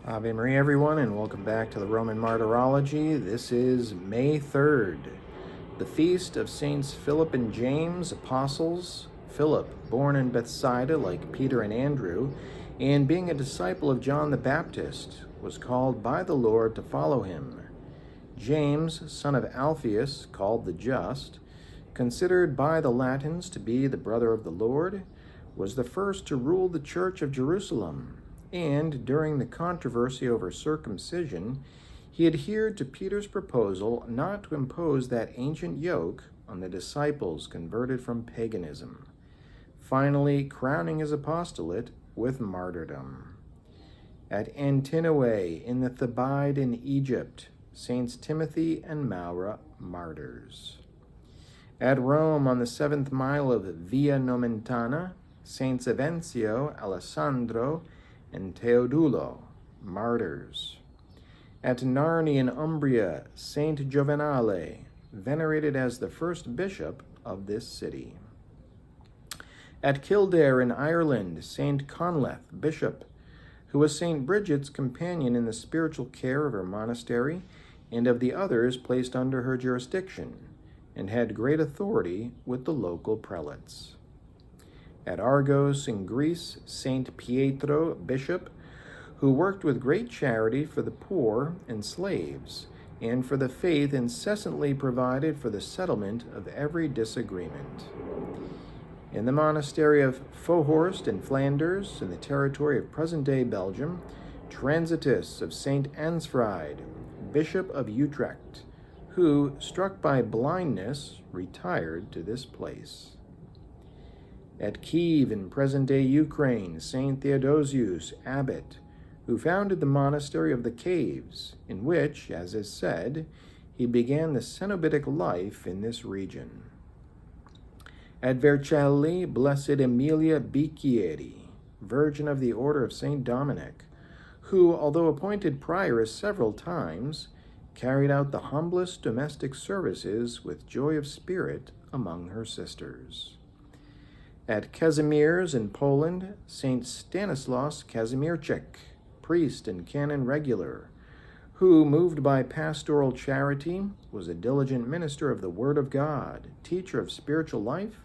Ave Maria, everyone, and welcome back to the Roman Martyrology. This is May 3rd, the feast of Saints Philip and James, apostles. Philip, born in Bethsaida like Peter and Andrew, and being a disciple of John the Baptist, was called by the Lord to follow him. James, son of Alphaeus, called the Just, considered by the Latins to be the brother of the Lord, was the first to rule the Church of Jerusalem. And during the controversy over circumcision, he adhered to Peter's proposal not to impose that ancient yoke on the disciples converted from paganism, finally crowning his apostolate with martyrdom. At Antinoe in the Thebaid in Egypt, Saints Timothy and Maura, martyrs. At Rome on the 7th mile of Via Nomentana, Saints Evencio, Alessandro, and Teodulo, martyrs. At Narni in Umbria, Saint Jovenale, venerated as the first bishop of this city. At Kildare in Ireland, Saint Conleth, bishop, who was Saint Bridget's companion in the spiritual care of her monastery and of the others placed under her jurisdiction, and had great authority with the local prelates. At Argos in Greece, Saint Pietro, bishop, who worked with great charity for the poor and slaves, and for the faith incessantly provided for the settlement of every disagreement. In the monastery of Fauhorst in Flanders, in the territory of present-day Belgium, Transitus of Saint Ansfried, bishop of Utrecht, who, struck by blindness, retired to this place. At Kiev in present-day Ukraine, Saint Theodosius, abbot, who founded the monastery of the Caves, in which, as is said, he began the cenobitic life in this region. At Vercelli, Blessed Emilia Bicchieri, Virgin of the Order of Saint Dominic, who, although appointed prioress several times, carried out the humblest domestic services with joy of spirit among her sisters. At Kazimierz in Poland, Saint Stanislaus Kazimierczak, priest and canon regular, who, moved by pastoral charity, was a diligent minister of the Word of God, teacher of spiritual life,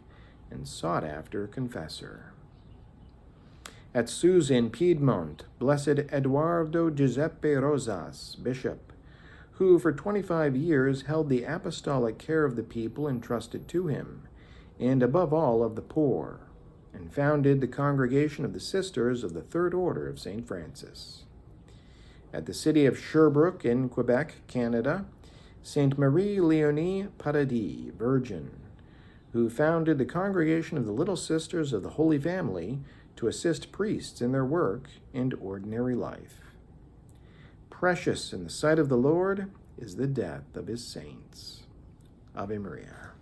and sought-after confessor. At Susa in Piedmont, Blessed Eduardo Giuseppe Rosas, bishop, who for 25 years held the apostolic care of the people entrusted to him, and above all of the poor, and founded the Congregation of the Sisters of the Third Order of St. Francis. At the city of Sherbrooke in Quebec, Canada, Saint Marie Léonie Paradis, Virgin, who founded the Congregation of the Little Sisters of the Holy Family to assist priests in their work and ordinary life. Precious in the sight of the Lord is the death of his saints. Ave Maria.